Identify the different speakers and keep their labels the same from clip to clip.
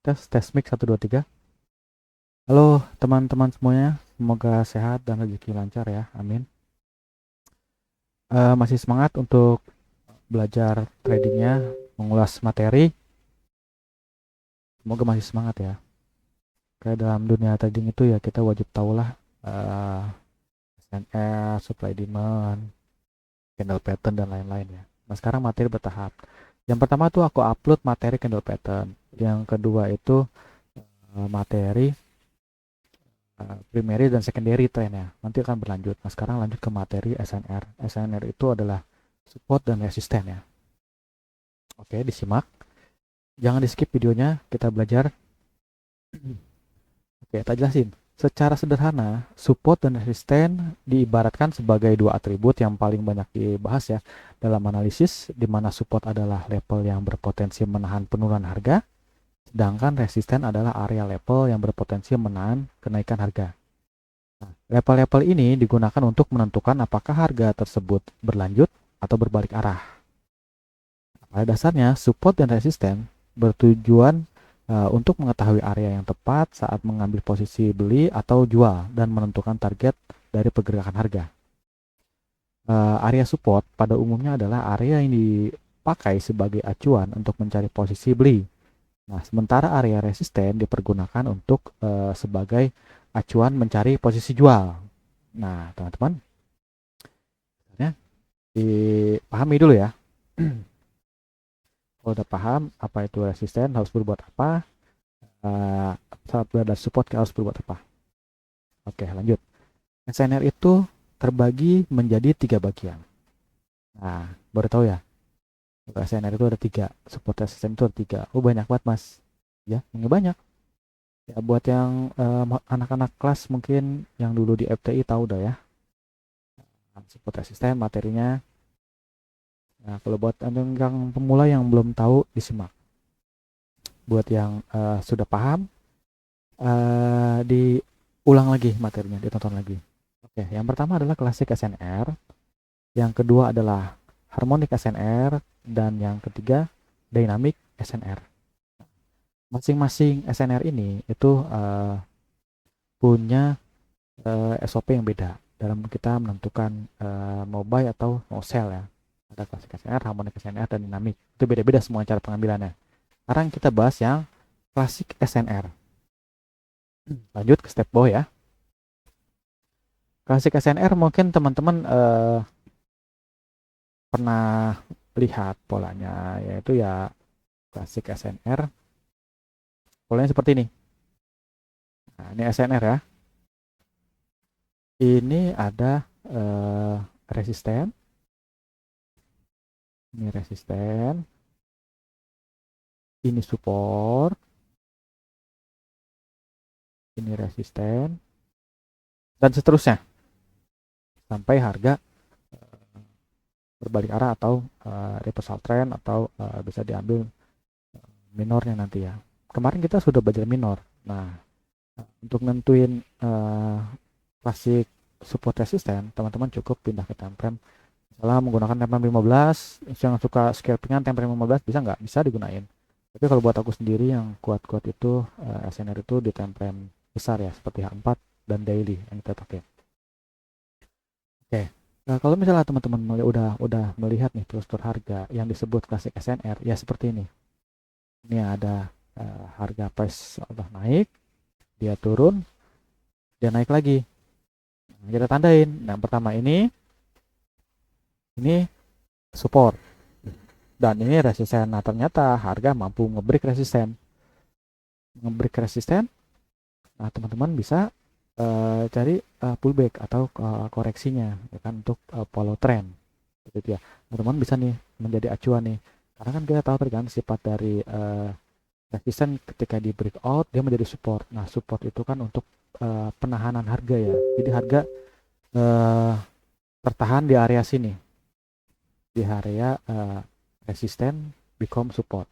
Speaker 1: Tes mic 1 2 3. Halo teman-teman semuanya, semoga sehat dan rezeki lancar ya. Amin. Masih semangat untuk belajar tradingnya, mengulas materi. Semoga masih semangat ya. Kayak dalam dunia trading itu ya kita wajib tahulah SNR, supply demand, candle pattern dan lain-lain ya. Nah, sekarang materi bertahap. Yang pertama tuh aku upload materi candle pattern. Yang kedua itu materi primary dan secondary trend ya. Nanti akan berlanjut. Nah, sekarang lanjut ke materi SNR. SNR itu adalah support dan resisten ya. Oke, disimak. Jangan di skip videonya, kita belajar. Oke, tak jelasin. Secara sederhana, support dan resisten diibaratkan sebagai dua atribut yang paling banyak dibahas ya dalam analisis, di mana support adalah level yang berpotensi menahan penurunan harga, sedangkan resisten adalah area level yang berpotensi menahan kenaikan harga. Nah, level-level ini digunakan untuk menentukan apakah harga tersebut berlanjut atau berbalik arah. Pada dasarnya, support dan resisten bertujuan untuk mengetahui area yang tepat saat mengambil posisi beli atau jual dan menentukan target dari pergerakan harga. Area support pada umumnya adalah area yang dipakai sebagai acuan untuk mencari posisi beli. Nah, sementara area resisten dipergunakan untuk sebagai acuan mencari posisi jual. Nah, teman-teman, ya, dipahami dulu ya. Kalau udah paham apa itu resisten, harus berbuat apa, saat berada support harus berbuat apa. Oke, lanjut. SNR itu terbagi menjadi 3 bagian. Nah, baru tahu ya. SNR itu ada 3, support resisten itu ada 3. Oh, banyak banget mas. Ya, ini banyak. Ya, buat yang anak-anak kelas mungkin yang dulu di FTI tahu dah ya. Support resisten materinya. Nah, kalau buat yang pemula yang belum tahu, disimak. Buat yang sudah paham, diulang lagi materinya, ditonton lagi. Oke, yang pertama adalah klasik SNR, yang kedua adalah harmonic SNR, dan yang ketiga dynamic SNR. Masing-masing SNR ini itu punya SOP yang beda dalam kita menentukan mau buy atau mau sell ya. Ada klasik SNR, harmonic SNR, dan dynamic. Itu beda-beda semua cara pengambilannya. Sekarang kita bahas yang klasik SNR. Lanjut ke step bawah ya. Klasik SNR mungkin teman-teman pernah lihat polanya, yaitu ya klasik SNR. Polanya seperti ini. Nah, ini SNR ya. Ini ada resisten. Ini resisten. Ini support. Ini resisten. Dan seterusnya. Sampai harga berbalik arah atau reversal trend atau bisa diambil minornya nanti ya. Kemarin kita sudah belajar minor. Nah, untuk nentuin klasik support resisten, teman-teman cukup pindah ke time frame. Misalnya menggunakan time frame 15, yang suka scalpingan time frame 15 bisa nggak? Bisa digunain. Tapi kalau buat aku sendiri yang kuat-kuat itu SNR itu di time frame besar ya, seperti H4 dan daily yang kita pakai. Oke. Nah, kalau misalnya teman-teman udah melihat nih struktur harga yang disebut klasik SNR, ya seperti ini. Ini ada harga price udah naik, dia turun, dia naik lagi. Nah, kita tandain. Nah, pertama ini support dan ini resisten. Nah, ternyata harga mampu ngebreak resisten. Ngebreak resisten. Nah, teman-teman bisa cari pullback atau koreksinya ya kan untuk follow trend. Gitu ya. Teman-teman bisa nih menjadi acuan nih. Karena kan kita tahu tergantung sifat dari resisten ketika di breakout dia menjadi support. Nah, support itu kan untuk penahanan harga ya. Jadi harga uh, tertahan di area sini, di area resisten become support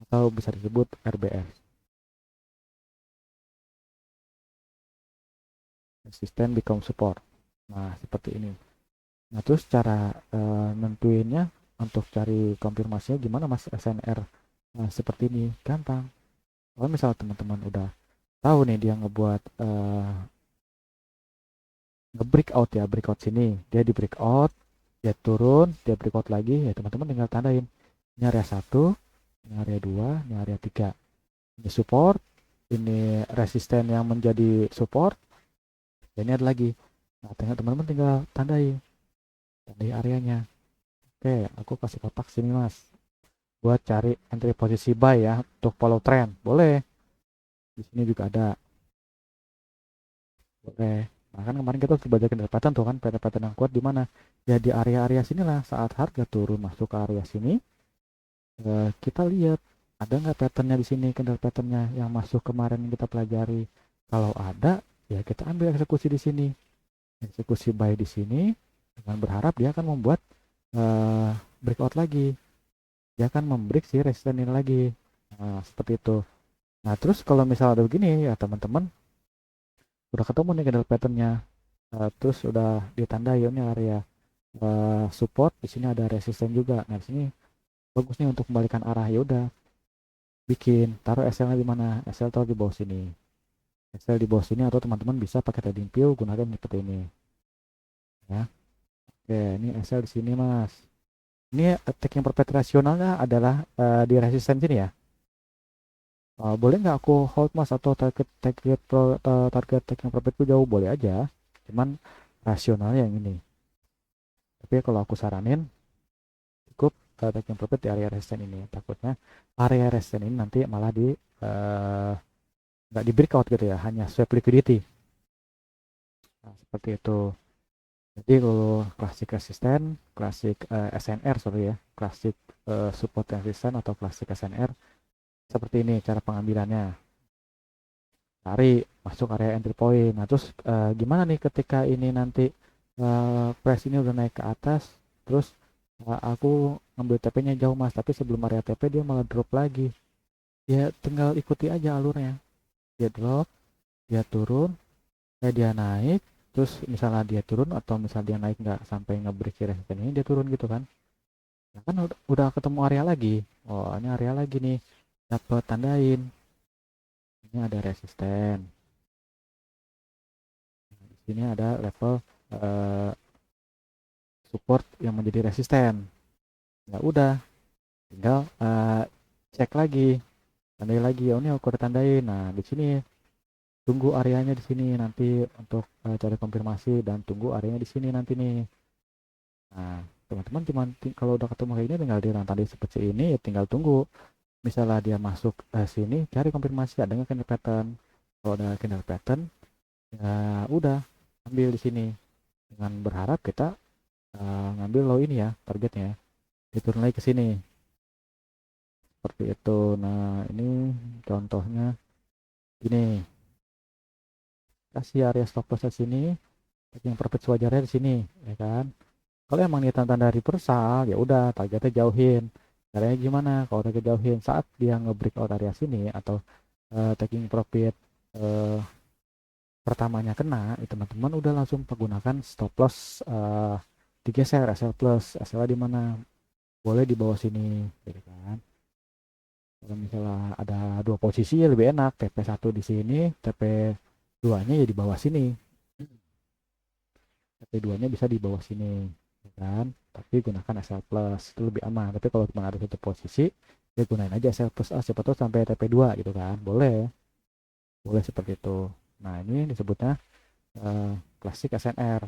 Speaker 1: atau bisa disebut RBS, resisten become support. Nah, seperti ini. Nah, terus cara nentuinnya untuk cari konfirmasinya gimana Mas SNR seperti ini gampang. Kalau misal teman-teman udah tahu nih dia ngebuat nge-breakout ya, breakout sini, dia di breakout, dia turun, dia breakout lagi, ya teman-teman tinggal tandain ini area 1, ini area 2, ini area 3, ini support, ini resisten yang menjadi support, dan ini ada lagi. Nah, teman-teman tinggal tandai areanya. Oke, aku kasih kotak sini mas, buat cari entry posisi buy ya, untuk follow trend, boleh. Di sini juga ada, boleh. Nah kan kemarin kita sudah belajar pendapatan tuh kan, pendapatan yang kuat di mana? Ya di area-area sinilah, saat harga turun masuk ke area sini, kita lihat ada nggak patternnya di sini, candle patternnya yang masuk kemarin yang kita pelajari. Kalau ada, ya kita ambil eksekusi di sini, eksekusi buy di sini, dengan berharap dia akan membuat uh, breakout lagi, dia akan membreak si resisten ini lagi. Nah, seperti itu. Nah terus kalau misalnya ada begini ya teman-teman, udah ketemu nih candle patternnya, terus udah ditandai ini area support, di sini ada resisten juga. Nah di sini bagus nih untuk kembalikan arah, ya udah bikin taruh SL-nya di mana, SL taruh di bawah sini, SL di bawah sini, atau teman-teman bisa pakai trading view gunakan seperti ini ya. Oke, ini SL di sini mas, ini taking profit rasionalnya adalah di resisten sini ya. Boleh nggak aku hold mas, atau target taking profitku jauh, boleh aja, cuman rasionalnya yang ini. Tapi kalau aku saranin cukup taking profit di area resisten ini, takutnya area resisten ini nanti malah di nggak di breakout gitu ya, hanya swap liquidity. Nah, seperti itu. Jadi kalau klasik resisten, klasik SNR sorry ya, klasik support resisten atau klasik SNR, seperti ini cara pengambilannya. Cari masuk area entry point. Nah terus gimana nih ketika ini nanti price ini udah naik ke atas, terus aku ngambil TP-nya jauh mas, tapi sebelum area TP dia malah drop lagi. Ya tinggal ikuti aja alurnya. Dia drop, dia turun, dia naik, terus misalnya dia turun atau misalnya dia naik nggak sampai nge-break resisten ini, dia turun gitu kan. Nah kan udah ketemu area lagi. Oh ini area lagi nih, dapat tandain ini ada resisten, di sini ada level eh, support yang menjadi resisten. Ya udah tinggal cek lagi, tandai lagi, oh ini aku udah tandain. Nah di sini tunggu areanya di sini nanti untuk cari konfirmasi, dan tunggu areanya di sini nanti nih. Nah, teman-teman cuman kalau udah ketemu kayak ini tinggal di tadi seperti ini, ya tinggal tunggu. Misalnya dia masuk sini, cari konfirmasi ada nggak candle pattern. Kalau ada candle pattern, ya udah ambil di sini. Dengan berharap kita ngambil low ini ya, targetnya. Diturun lagi ke sini. Seperti itu. Nah, ini contohnya ini. Kasih area stop loss di sini, yang profit sewajarnya di sini, ya kan? Kalau emang niatan tanda reversal, ya udah targetnya jauhin. Caranya gimana? Kalau target jauhin saat dia nge-breakout area sini, atau taking profit uh, pertamanya kena, itu teman-teman udah langsung menggunakan stop loss, digeser SL plus, SL di mana? Boleh di bawah sini, gitu kan? Kalau misalnya ada dua posisi ya lebih enak, TP1 di sini, TP2-nya ya di bawah sini. TP2-nya bisa di bawah sini, ya kan? Tapi gunakan SL plus itu lebih aman. Tapi kalau cuma ada satu posisi, ya gunain aja SL plus A, siapa tahu sampai TP2 gitu kan, boleh, boleh seperti itu. Nah ini disebutnya klasik SNR.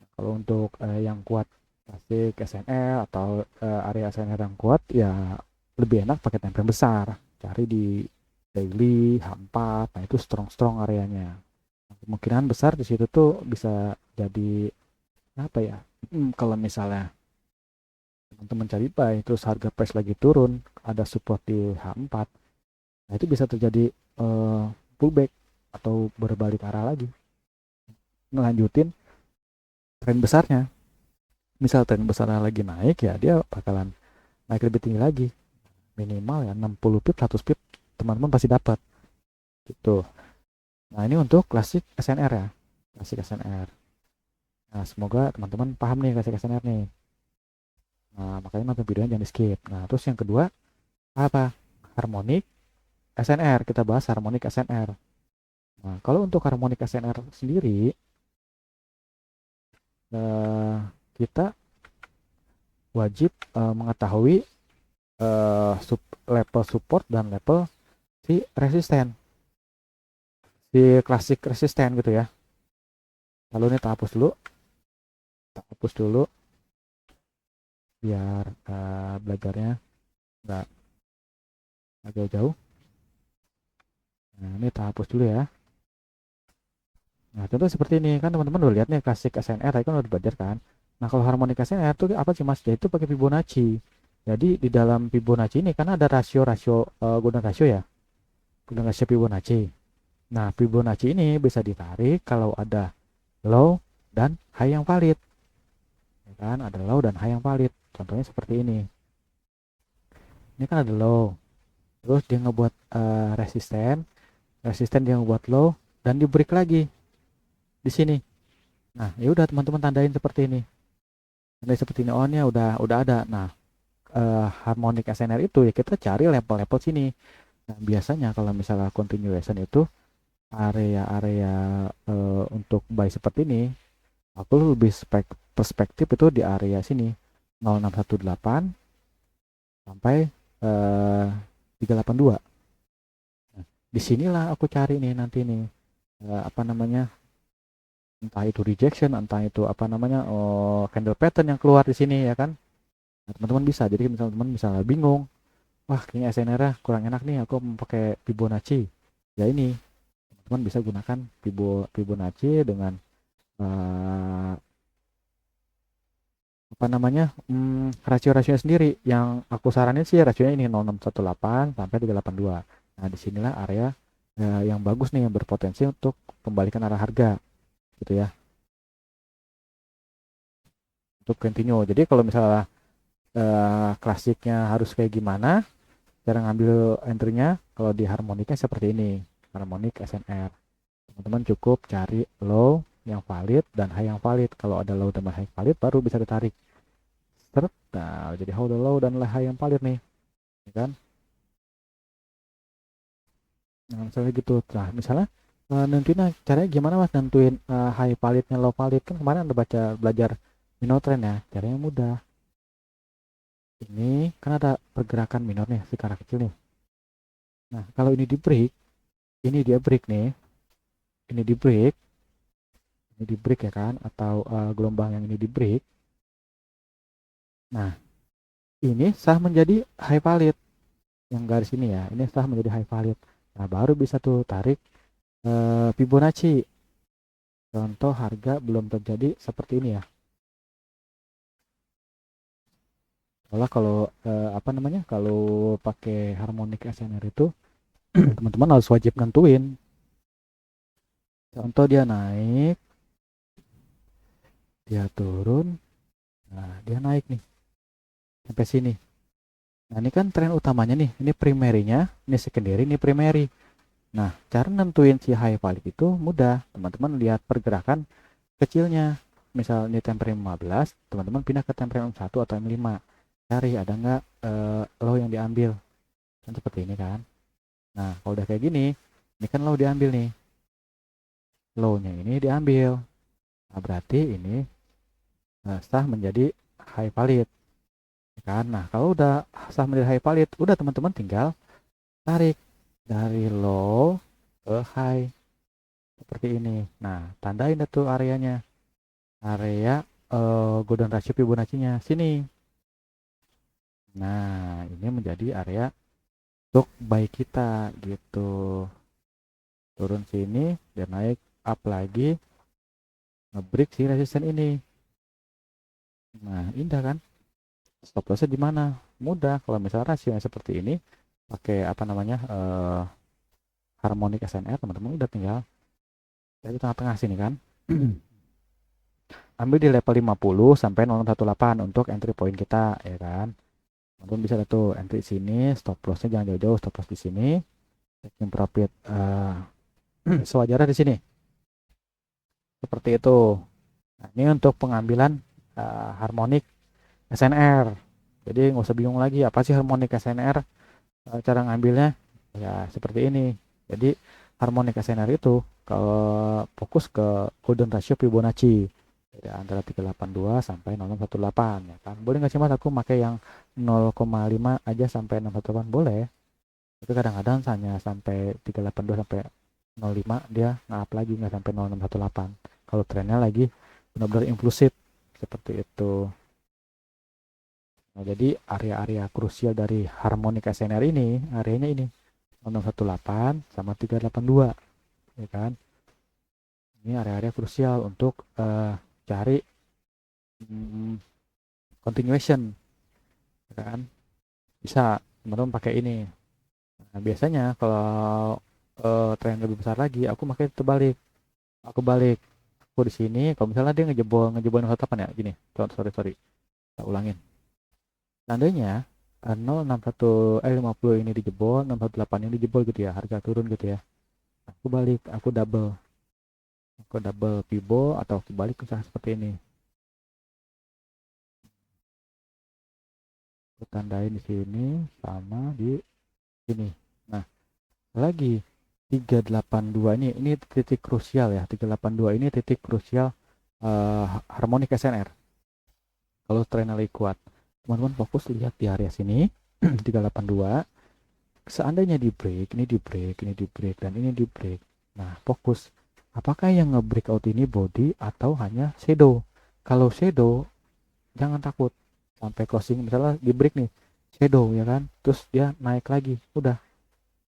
Speaker 1: Nah, kalau untuk yang kuat klasik SNR atau area SNR yang kuat, ya lebih enak pakai time frame besar, cari di daily H4. Nah itu strong areanya. Nah, kemungkinan besar di situ tuh bisa jadi apa ya, kalau misalnya teman-teman cari buy terus harga price lagi turun, ada support di H4, nah itu bisa terjadi uh, pullback atau berbalik arah lagi, ngelanjutin tren besarnya. Misal tren besarnya lagi naik, ya dia bakalan naik lebih tinggi lagi, minimal ya 60 pip 100 pip teman-teman pasti dapat gitu. Nah ini untuk klasik SNR ya, klasik SNR. Nah semoga teman-teman paham nih klasik SNR nih. Nah, makanya nonton videonya jangan di skip. Nah, terus yang kedua apa? Harmonik SNR. Kita bahas harmonik SNR. Nah, kalau untuk harmonik SNR sendiri, eh, kita wajib mengetahui level support dan level si resisten, si klasik resisten gitu ya. Lalu ini kita hapus dulu biar belajarnya nggak jauh-jauh. Nah, ini kita hapus dulu ya. Nah, contoh seperti ini kan teman-teman udah lihat nih klasik SNR tadi kan udah belajar kan. Nah, kalau harmonik SNR itu apa sih Mas? Yaitu pakai Fibonacci. Jadi di dalam Fibonacci ini kan ada rasio-rasio golden rasio ya. Golden rasio Fibonacci. Nah, Fibonacci ini bisa ditarik kalau ada low dan high yang valid. Ya kan, ada low dan high yang valid. Contohnya seperti ini. Ini kan ada low. Terus dia ngebuat resisten, resisten dia ngebuat low dan di break lagi di sini. Nah, ya udah teman-teman tandain seperti ini. Tandai seperti ini on-nya udah ada. Nah, harmonic SNR itu ya kita cari level-level sini. Nah, biasanya kalau misalnya continuation itu area-area untuk buy seperti ini, aku lebih perspektif itu di area sini 0618 sampai 382. Nah, disinilah aku cari nih nanti nih apa namanya, entah itu rejection, entah itu apa namanya, candle pattern yang keluar di sini ya kan. Nah, teman-teman bisa, jadi misalnya teman misalnya bingung, wah kayaknya SNR kurang enak nih, aku mau pakai Fibonacci. Ya ini, teman-teman bisa gunakan Fibonacci dengan apa namanya, rasio-rasionya sendiri. Yang aku saranin sih rasionya ini 0618 sampai 382. Nah, disinilah area yang bagus nih, yang berpotensi untuk kembalikan arah harga gitu ya, untuk continue. Jadi kalau misalnya klasiknya harus kayak gimana, cara ngambil entry-nya, kalau di harmoniknya seperti ini, harmonik SNR. Teman-teman cukup cari low yang valid dan high yang valid. Kalau ada low dan high valid baru bisa ditarik. Seret, nah jadi hold low dan high yang valid nih, ya kan? Nah, misalnya gitu. Nah, misalnya nentuin caranya gimana Mas nentuin high validnya low valid, kan kemarin ada belajar minotrend ya. Caranya mudah. Ini kan ada pergerakan minor nih, secara kecil nih. Nah, kalau ini di break, ini dia break nih, ini di break, ini di break ya kan, atau gelombang yang ini di break. Nah, ini sah menjadi high valid, yang garis ini ya, ini sah menjadi high valid. Nah, baru bisa tuh tarik Fibonacci. Contoh harga belum terjadi seperti ini ya. Soalnya kalau apa namanya, kalau pakai harmonic SNR itu teman-teman harus wajib nentuin. Contoh dia naik, dia turun, nah dia naik nih sampai sini. Nah, ini kan tren utamanya nih, ini primary-nya, ini secondary, ini primary. Nah, cara nentuin si high valid itu mudah. Teman-teman lihat pergerakan kecilnya. Misal ini time frame 15, teman-teman pindah ke time frame 1 atau M5. Cari ada nggak low yang diambil. Kan seperti ini kan. Nah, kalau udah kayak gini, ini kan low diambil nih. Low-nya ini diambil. Nah, berarti ini sah menjadi high valid. Kan? Nah, kalau udah sah menjadi high valid, udah teman-teman tinggal tarik dari low ke high seperti ini. Nah, tandain tuh areanya, area golden ratio Fibonacci-nya sini. Nah, ini menjadi area untuk buy kita gitu. Turun sini dan naik up lagi, ngebreak si resisten ini. Nah, indah kan? Stop lossnya di mana? Mudah. Kalau misalnya rasionya seperti ini, pakai apa namanya, harmonic SNR, teman-teman udah tinggal dari tengah-tengah sini kan. Ambil di level 50 sampai 018 untuk entry point kita ya kan. Teman-teman bisa tuh entry sini, stop lossnya jangan jauh-jauh, stop loss di sini, taking profit sewajarnya di sini. Seperti itu. Nah, ini untuk pengambilan harmonic SNR. Jadi nggak usah bingung lagi apa sih harmonik SNR. Cara ngambilnya ya seperti ini. Jadi harmonik SNR itu kalau fokus ke golden ratio Fibonacci ya, antara 382 sampai 0018 ya kan. Boleh nggak sih Mas aku pakai yang 0,5 aja sampai 618 boleh. Tapi kadang-kadang hanya sampai 382 sampai 05 dia nge-up lagi nggak sampai 0618. Kalau trennya lagi benar-benar impulsif seperti itu. Nah, jadi area-area krusial dari harmonik SNR ini, areanya ini 618 sama 382, ya kan? Ini area-area krusial untuk cari continuation, ya kan? Bisa teman-teman pakai ini. Nah, biasanya kalau tren lebih besar lagi, aku pakai terbalik. Aku balik. Aku di sini, kalau misalnya dia ngejebol 108 ya, gini. Sorry. Kita ulangin. Seandainya 061 50 ini dijebol, 618 ini dijebol gitu ya, harga turun gitu ya. Aku balik, aku double pibo atau aku balik misalnya seperti ini. Aku tandain di sini sama di sini. Nah, lagi 382 ini titik krusial ya. 382 ini titik krusial harmonik SNR. Kalau trennya lagi kuat, teman-teman fokus lihat di area sini 382. Seandainya di break, ini di break, ini di break, dan ini di break. Nah, fokus. Apakah yang nge-breakout ini body atau hanya shadow? Kalau shadow, jangan takut. Sampai closing, misalnya di break nih, shadow ya kan, terus dia naik lagi. Udah,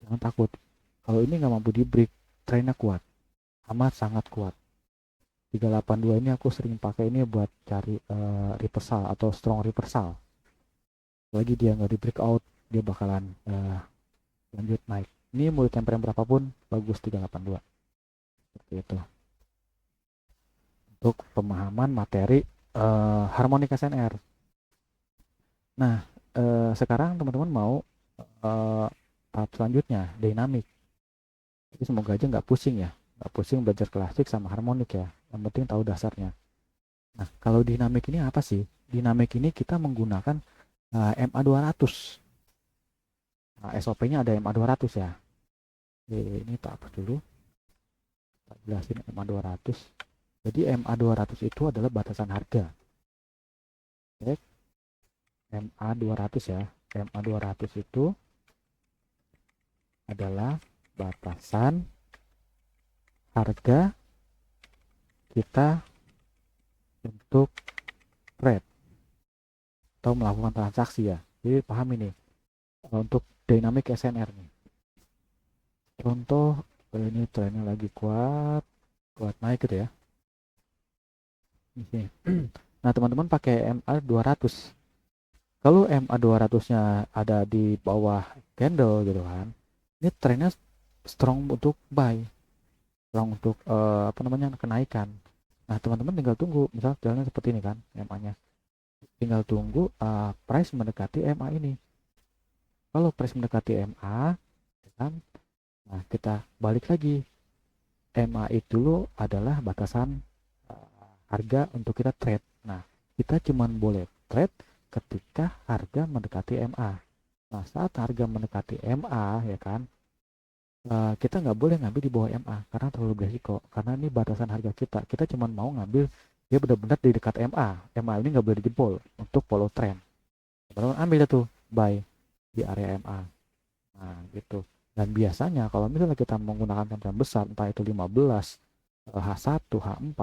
Speaker 1: jangan takut. Kalau ini nggak mampu di break, trennya kuat. Amat sangat kuat. 382 ini aku sering pakai ini buat cari reversal atau strong reversal. Lagi dia nggak di breakout, dia bakalan lanjut naik. Ini mau temperan berapapun bagus 382. Seperti itu. Untuk pemahaman materi harmonik SNR. Nah, sekarang teman-teman mau tahap selanjutnya, dynamic. Jadi semoga aja nggak pusing ya. Nggak pusing belajar klasik sama harmonik ya. Yang penting tahu dasarnya. Nah, kalau dinamik ini apa sih? Dinamik ini kita menggunakan MA200. Nah, SOP-nya ada MA200 ya. Oke, ini tak hapus dulu. Kita jelasin MA200. Jadi MA200 itu adalah batasan harga. Oke, MA200 ya. MA200 itu adalah batasan harga kita untuk trade atau melakukan transaksi ya. Jadi paham ini untuk dynamic SNR nih. Contoh ini trennya lagi kuat naik gitu ya. Ini. Nah, teman-teman pakai MA200. Kalau MA200-nya ada di bawah candle gitu kan. Ini trennya strong untuk buy. Strong untuk apa namanya kenaikan. Nah, teman-teman tinggal tunggu, misal jalannya seperti ini kan, MA-nya. Tinggal tunggu price mendekati MA ini. Kalau price mendekati MA, kan, nah kita balik lagi. MA itu adalah batasan harga untuk kita trade. Nah, kita cuma boleh trade ketika harga mendekati MA. Nah, saat harga mendekati MA, ya kan, kita nggak boleh ngambil di bawah MA karena terlalu beresiko. Karena ini batasan harga kita. Kita cuma mau ngambil dia benar-benar di dekat MA. MA ini nggak boleh dijebol untuk follow trend. Teman-teman ambil tuh buy di area MA. Nah, gitu. Dan biasanya kalau misalnya kita menggunakan temperan besar, entah itu 15, H1, H4,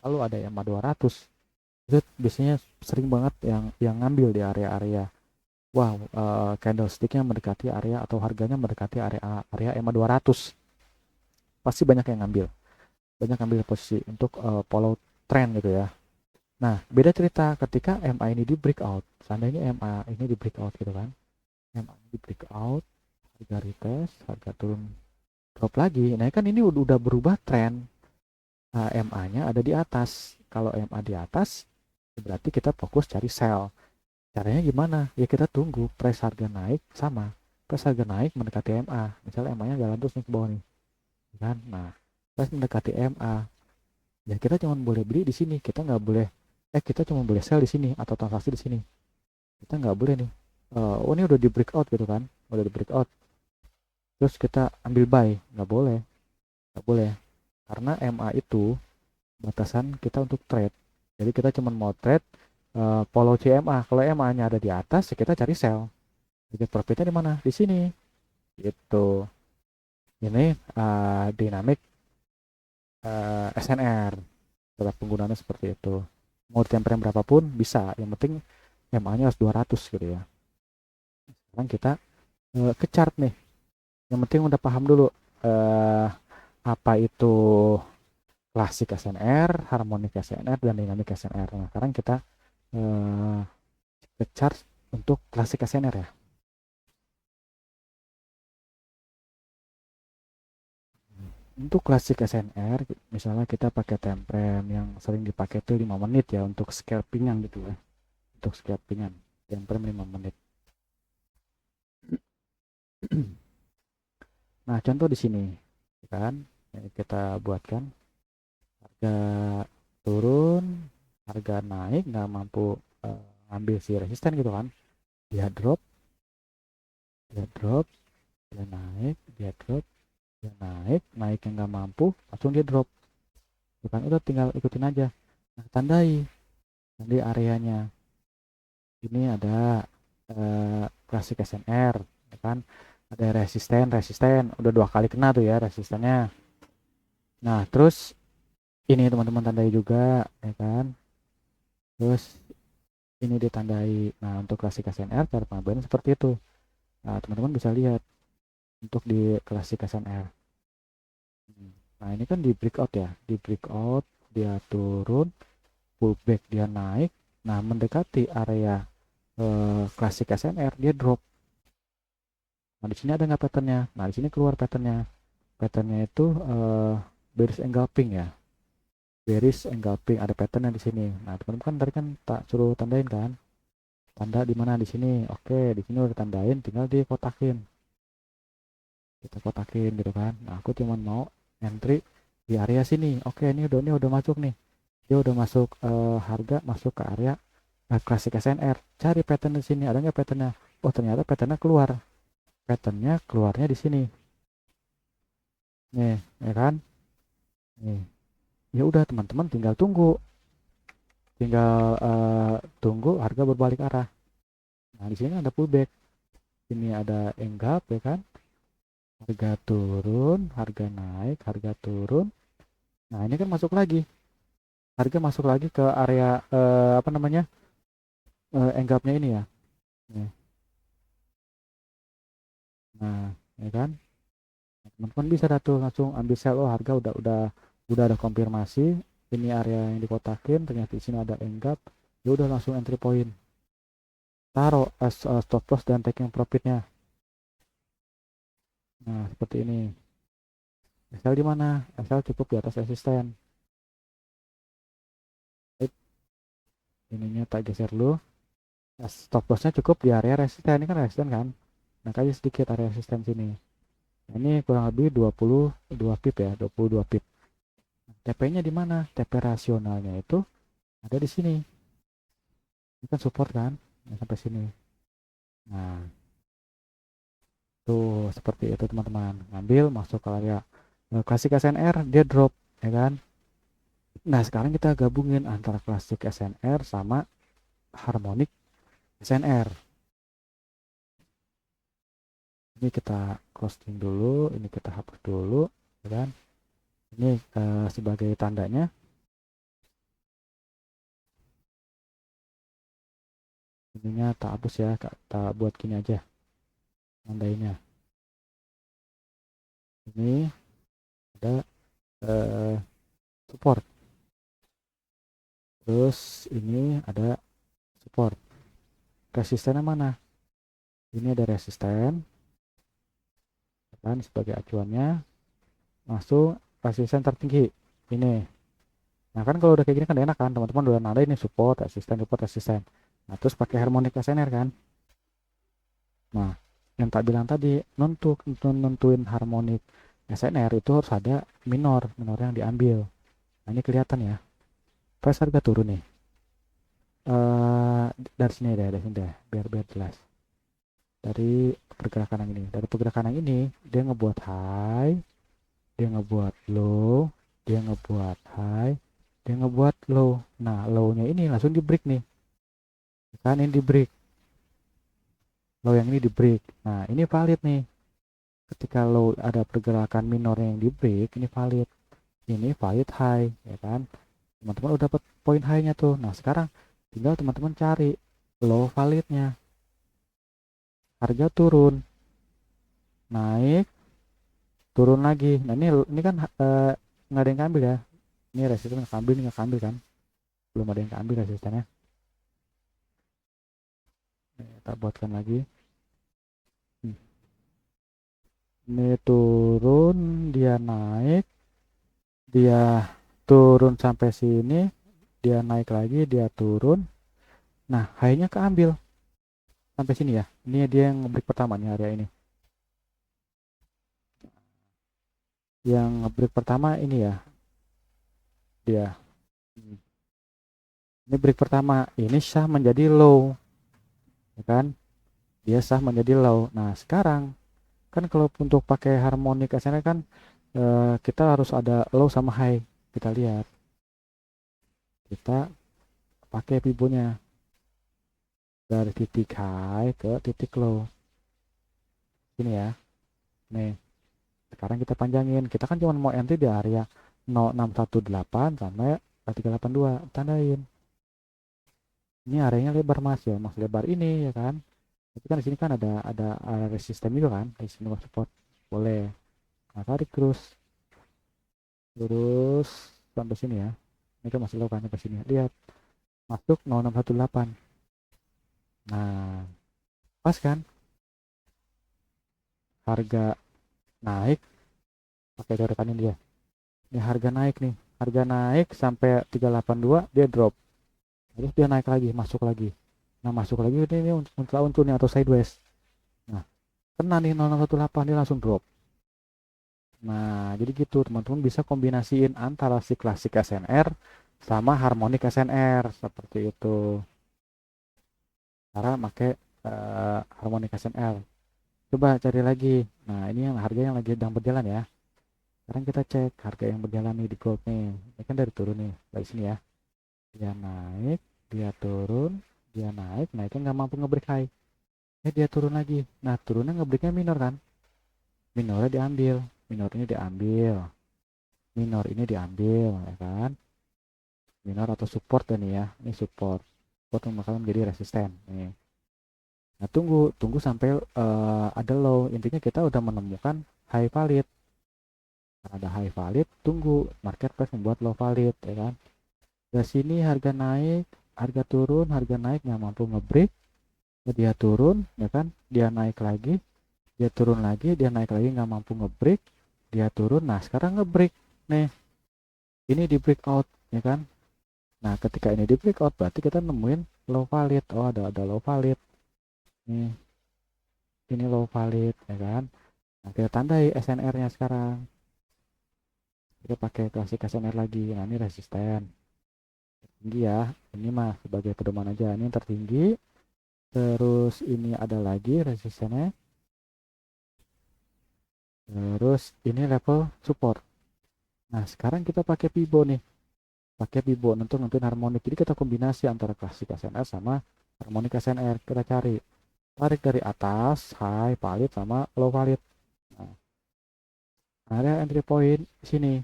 Speaker 1: lalu ada MA 200, itu biasanya sering banget yang ngambil di area-area wow, candlesticknya mendekati area atau harganya mendekati area MA 200. Pasti banyak yang ngambil posisi untuk follow trend gitu ya. Nah, beda cerita ketika MA ini di breakout. Seandainya MA ini di breakout gitu kan. MA ini di breakout, harga retest, harga turun drop lagi. Nah, kan ini udah berubah tren. MA-nya ada di atas. Kalau MA di atas, berarti kita fokus cari sell. Caranya gimana? Ya kita tunggu price harga naik sama. Price harga naik mendekati MA. Misalnya MA-nya jalan terus nih ke bawah nih. Kan? Nah, price mendekati MA. Ya kita cuma boleh beli di sini. Kita nggak boleh kita cuma boleh sell di sini atau transaksi di sini. kita nggak boleh nih, oh ini udah di breakout gitu kan, udah di breakout, terus kita ambil buy, nggak boleh, nggak boleh, karena MA itu batasan kita untuk trade. Jadi kita cuma mau trade follow CMA. Kalau MA-nya ada di atas, ya kita cari sell. Jadi profitnya di mana? Di sini. Gitu. Ini dynamic SNR. Cara penggunaannya seperti itu. Mau time frame berapapun bisa. Yang penting MA-nya harus 200 gitu ya. Sekarang kita ke chart nih. Yang penting udah paham dulu apa itu klasik SNR, harmonik SNR, dan dynamic SNR. Nah, sekarang kita eh, ke chart untuk klasik SNR ya. Untuk klasik SNR, misalnya kita pakai time frame yang sering dipakai itu 5 menit ya untuk scalpingan gitu ya. Untuk scalpingan, time frame 5 menit. Nah, contoh di sini kan, ini kita buatkan harga turun, harga naik nggak mampu ambil si resisten gitu kan. Dia drop, dia drop, dia naik, dia drop, dia naik, naiknya nggak mampu, langsung dia drop. Bukan udah tinggal ikutin aja. Nah, tandai nanti areanya. Ini ada klasik SNR, ya kan? Ada resisten, resisten, udah 2 kali kena tuh ya resistennya. Nah, terus ini teman-teman tandai juga, ya kan? Terus ini ditandai. Nah, untuk klasik SNR cara pengambilan seperti itu. Nah, teman-teman bisa lihat untuk di klasik SNR. Nah, ini kan di breakout ya, di breakout dia turun, pullback dia naik. Nah, mendekati area klasik SNR dia drop. Nah, di sini ada nggak patternnya? Nah, di sini keluar patternnya. Patternnya itu bearish engulfing ya. Bearish engulfing ada patternnya di sini. Nah, teman-teman kan tadi kan tak suruh tandain kan? Tanda di mana di sini? Oke, di sini udah tandain, tinggal dikotakin. Kita kotakin gitu kan. Nah, aku cuma mau entry di area sini. Oke, ini udah masuk nih. Dia udah masuk harga masuk ke area klasik SNR. Cari pattern di sini. Ada nggak patternnya? Oh, ternyata patternnya keluar. Patternnya keluarnya di sini. Nih, ya kan? Nih. Ya udah teman-teman tinggal tunggu. Tinggal tunggu harga berbalik arah. Nah, di sini ada pullback. Ini ada enggap ya kan? Harga turun, harga naik, harga turun. Nah, ini kan masuk lagi. Harga masuk lagi ke area apa namanya? Enggapnya ini ya. Nih. Nah, ya kan? Teman-teman bisa dah tuh langsung ambil sell. Oh, harga udah ada konfirmasi. Ini area yang dikotakin, ternyata di sini ada enggap. Ya udah langsung entry point. Taruh stop loss dan taking profitnya. Nah, seperti ini. SL di mana? SL cukup di atas resisten. Ininya tak geser dulu. Stop lossnya cukup di area resisten. Ini kan resisten kan? Nah, kasih sedikit area resisten sini. Nah, ini kurang lebih 22 pip ya, 22 pip. TP-nya di mana? TP rasionalnya itu ada di sini. Ini kan support kan? Nah, sampai sini. Nah, tuh seperti itu teman-teman. Ngambil masuk ke area klasik SNR, dia drop, ya kan? Nah, sekarang kita gabungin antara klasik SNR sama harmonik SNR. Ini kita closing dulu, ini kita hapus dulu, ya kan? Ini sebagai tandanya. Ininya tak hapus ya, tak buat gini aja tandainya. Ini ada support. Terus ini ada support. Resistennya mana? Ini ada resisten, kan sebagai acuannya. Langsung resisten tertinggi. Ini. Nah kan kalau udah kayak gini kan enak kan, teman-teman udah nada ini support, resisten, support, resisten. Nah terus pakai harmonic SNR kan. Nah yang tak bilang tadi, nentuin harmonic SNR itu harus ada minor yang diambil. Nah ini kelihatan ya. Pas harga turun nih. dari sini deh, biar biar jelas. Dari pergerakan yang ini, dia ngebuat high, dia ngebuat low, dia ngebuat high, dia ngebuat low. Nah, low-nya ini langsung di break nih, kan ini di break, low yang ini di break. Nah, ini valid nih. Ketika low ada pergerakan minor yang di break, ini valid. Ini valid high, ya kan? Teman-teman udah dapat poin high-nya tuh. Nah, sekarang tinggal teman-teman cari low validnya. Harga turun, naik, turun lagi. Nah, ini kan nggak ada yang ambil ya. Ini resisten nggak ambil kan? Belum ada yang ambil resistennya. Kita buatkan lagi. Ini turun, dia naik, dia turun sampai sini, dia naik lagi, dia turun. Nah, high-nya keambil sampai sini ya. Ini dia yang break pertama nih area ini. Yang break pertama ini ya, dia. Ini break pertama, ini sah menjadi low, ya kan? Dia sah menjadi low. Nah, sekarang kan kalau untuk pakai harmonik SNR kan kita harus ada low sama high. Kita lihat, kita pakai pibonya dari titik high ke titik low. Ini ya. Nih, sekarang kita panjangin. Kita kan cuma mau entry di area 0618 sampai 382. Tandain. Ini areanya lebar mas ya, mas lebar ini ya kan. Tapi kan di sini kan ada area resisten juga kan, resisten support. Boleh. Nah, tarik terus sampai sini ya. Ini kan masih low kan sampai sini. Lihat, masuk 0618. Nah, pas kan? Harga naik, pakai coretan dia. Ini harga naik nih. Harga naik sampai 382, dia drop. Terus dia naik lagi, masuk lagi. Nah, masuk lagi ini untuk nih atau sideways. Nah, kena nih 0618, dia langsung drop. Nah, jadi gitu teman-teman bisa kombinasiin antara si klasik SNR sama harmonik SNR seperti itu. Cara pakai harmonik SNR. Coba cari lagi. Nah, ini yang harga yang lagi sedang berjalan ya. Sekarang kita cek harga yang berjalan nih di gold nih. Ini kan dari turun nih, dari sini ya. Dia naik, dia turun, dia naik, naiknya nggak mampu ngebreak high. Dia turun lagi. Nah, turunnya ngebreaknya minor kan? Minornya diambil, minor ini diambil, minor ini diambil, ya kan? Minor atau support ya nih ya. Ini support. Support yang bakal menjadi resisten. Nih. Nah, tunggu sampai ada low. Intinya kita udah menemukan high valid. Ada high valid, tunggu market price membuat low valid, ya kan? Dari sini harga naik, harga turun, harga naik nggak mampu ngebreak, dia turun, ya kan? Dia naik lagi, dia turun lagi, dia naik lagi nggak mampu ngebreak, dia turun. Nah, sekarang ngebreak, nih, ini di breakout, ya kan? Nah, ketika ini di breakout berarti kita nemuin low valid. Oh, ada low valid. Nih, ini low valid, ya kan? Nah, kita tandai SNR-nya sekarang. Kita pakai klasik SNR lagi. Nah, ini resisten tinggi ya. Ini mah sebagai pedoman aja. Ini yang tertinggi. Terus ini ada lagi resistennya. Terus ini level support. Nah, sekarang kita pakai pibo nih. Pakai pibo untuk nentuin harmonik. Jadi kita kombinasi antara klasik SNR sama harmonik SNR. Kita cari. Tarik dari atas, high, valid, sama low valid. Nah, ada entry point sini.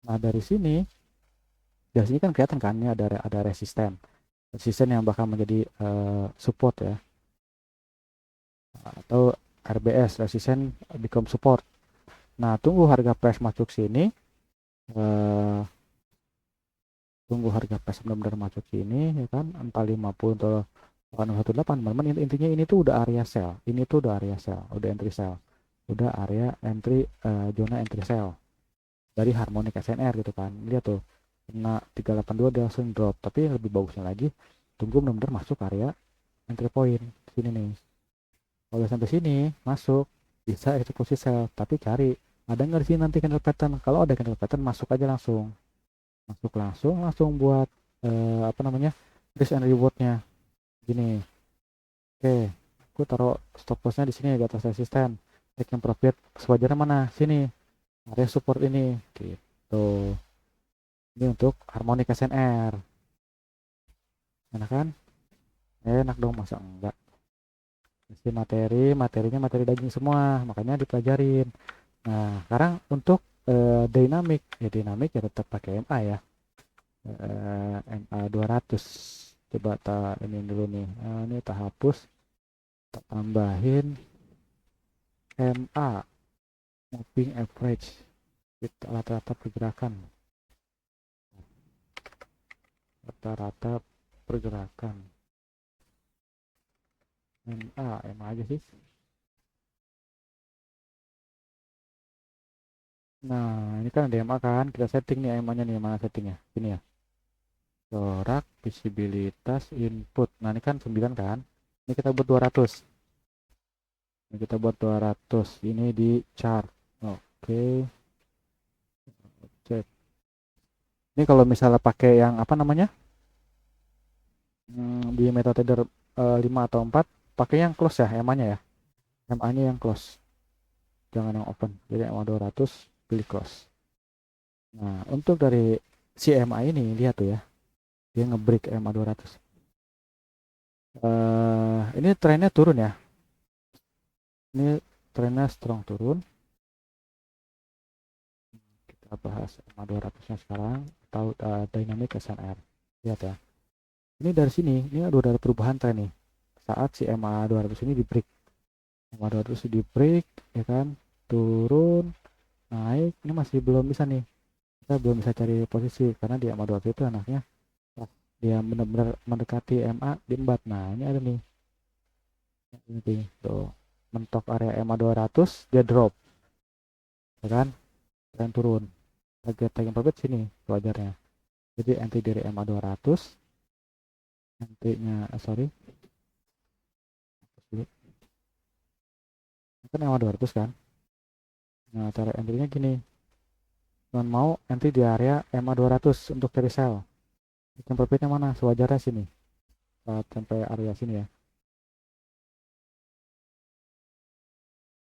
Speaker 1: Nah, dari sini kan kelihatan kan ini ada resisten. Resisten yang bakal menjadi support ya. Atau RBS, resisten become support. Nah, tunggu harga price masuk sini. Eh, Tunggu harga price benar-benar masuk sini, ya kan? Entah 50 atau 818, teman-teman. Intinya ini tuh udah area sell. Ini tuh udah area sell, udah entry sell. Udah area entry, zona entry sell. Dari harmonik SNR gitu kan. Lihat tuh. Kena 382 dia langsung drop. Tapi yang lebih bagusnya lagi, tunggu benar-benar masuk area entry point. Sini nih. Kalau sampai sini, masuk. Bisa eksekusi sell. Tapi cari ada nggak di sini nanti candle pattern. Kalau ada candle pattern, masuk aja langsung. masuk langsung buat apa namanya, risk and rewardnya gini. Oke, aku taruh stop lossnya di sini di atas resisten, taking profit sewajarnya mana, sini area support ini gitu. Ini untuk harmonic SNR, enak kan? Enak dong, masa enggak? Isi materinya materi daging semua, makanya dipelajarin. Nah, sekarang untuk dynamic, ya dynamic ya tetap pakai MA ya. MA 200. Coba ini dulu nih. Ini tak hapus, tak tambahin MA moving average. Kita rata-rata pergerakan. Rata-rata pergerakan. MA aja sih. Nah, ini kan ada MA kan. Kita setting nih MA-nya nih, mana settingnya? Ini ya. Corak, visibilitas, input. Nah, ini kan 9 kan. Ini kita buat 200. Ini kita buat 200. Ini di chart. Oke, cek. Ini kalau misalnya pakai yang apa namanya? Di MetaTrader 5 atau 4, pakai yang close ya, MA-nya ya. MA-nya yang close. Jangan yang open. Jadi MA 200 pilih close. Nah, untuk dari si MA ini lihat tuh ya. Dia ngebreak MA 200. Ini trennya turun ya. Ini trennya strong turun. Kita bahas MA 200-nya sekarang atau dynamic SNR. Lihat ya. Ini dari sini, ini udah ada perubahan tren nih. Saat si MA 200 ini di break. MA 200 di break, ya kan? Turun, naik. Ini masih belum bisa nih. Kita belum bisa cari posisi karena di MA 200 itu anaknya dia benar-benar mendekati MA di embat. Nah, ini ada nih. Ini tuh. Mentok area MA 200, dia drop. Ya kan? Tren turun. Target taking profit sini wajarnya. Jadi anti dari MA 200, nantinya sorry, kan MA 200 kan. Nah, cara entry-nya gini. Cuman mau entry di area MA 200 untuk cari sell. Taking profitnya mana? Sewajarnya sini. Sampai area sini ya.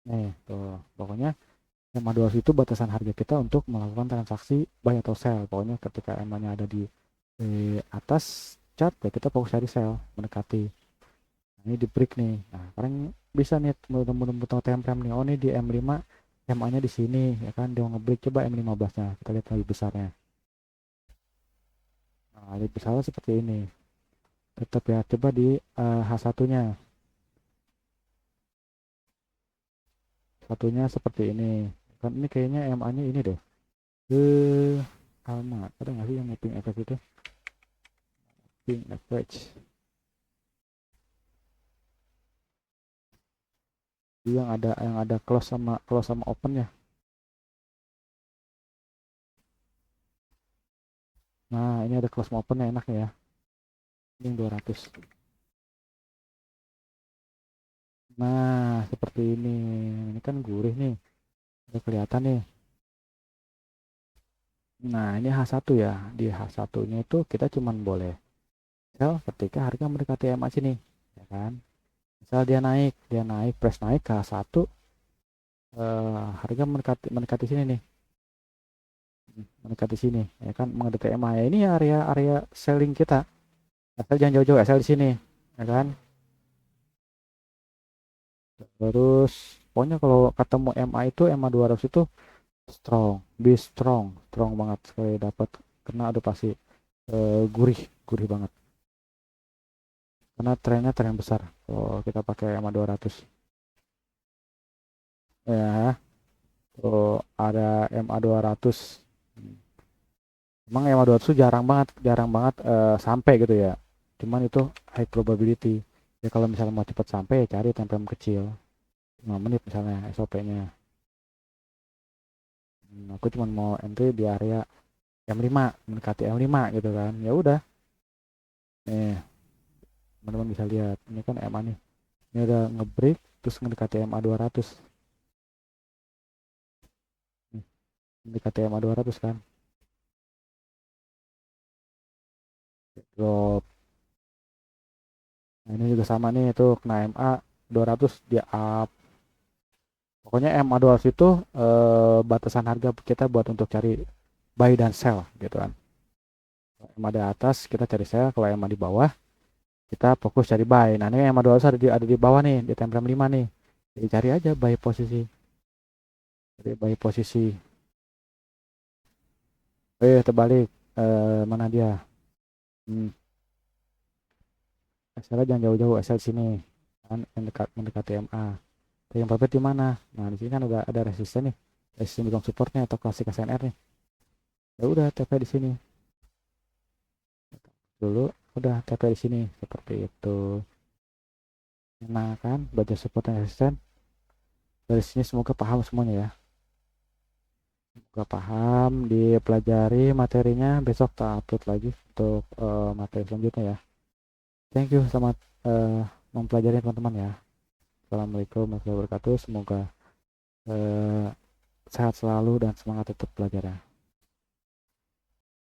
Speaker 1: Nih, tuh. Pokoknya MA 200 itu batasan harga kita untuk melakukan transaksi buy atau sell. Pokoknya ketika MA-nya ada di atas chart ya kita fokus cari sell, mendekati. Nah, ini di break nih. Nah, sekarang bisa nih muter-muter time frame nih. Oh, ini di M5 MA-nya di sini ya kan. Dia ngebreak, coba M15-nya. Kita lihat lebih besarnya. Nah, lebih besarnya seperti ini. Tetap ya, coba di H1-nya. Satunya seperti ini. Kan ini kayaknya MA-nya ini deh. Eh, sama. Ada nggak sih yang moving average itu? Moving average. Yang ada close sama open ya. Nah, ini ada close sama open ya, enak ya. Ini yang 200. Nah, seperti ini. Ini kan gurih nih. Udah kelihatan nih. Nah, ini H1 ya. Di H1-nya itu kita cuman boleh sell ketika harga mendekati MA sini, ya kan? Misal dia naik, press naik ke H1, harga mendekati sini nih. Mendekati sini, ya kan? Mendekati MA. Ya, ini area selling kita. Asal jangan jauh-jauh, asal di sini, ya kan? Terus pokoknya kalau ketemu MA itu MA 200 itu strong, be strong banget sekali dapat, kena ada pasti gurih gurih banget karena trennya tren besar kalau kita pakai MA 200 ya. Tuh ada MA 200. Emang MA 200 tuh jarang banget sampai gitu ya, cuman itu high probability ya. Kalau misalnya mau cepat sampai ya cari time frame kecil 5 menit misalnya SOP-nya. Aku cuma mau entry di area M5, mendekati M5 gitu kan. Ya udah. Nih, teman-teman bisa lihat. Ini kan MA nih. Ini udah ngebreak terus mendekati MA 200. Nih, mendekati MA 200 kan. drop. Nah, ini juga sama nih, itu kena MA 200 dia up. Pokoknya MA 200 itu batasan harga kita buat untuk cari buy dan sell gitu kan. Kalau MA di atas kita cari sell, kalau MA di bawah kita fokus cari buy. Nah, ini MA 200 ada di bawah nih, di time frame 5 nih. Jadi cari aja buy posisi. Cari buy posisi. Terbalik. Mana dia? Hmm, SL jangan jauh-jauh, SL sini. Kan yang mendekati MA. Yang profit di mana? Nah, di sini kan udah ada resisten nih. Resisten become supportnya atau klasik SNR nih. Ya udah TP di sini. Dulu udah TP di sini seperti itu. Nah, kan baca support dan resisten. Dari sini semoga paham semuanya ya. Semoga paham, dipelajari materinya, besok tak upload lagi untuk materi selanjutnya ya. Thank you, selamat mempelajari teman-teman ya. Assalamualaikum warahmatullahi wabarakatuh. Semoga sehat selalu dan semangat tetap belajar ya.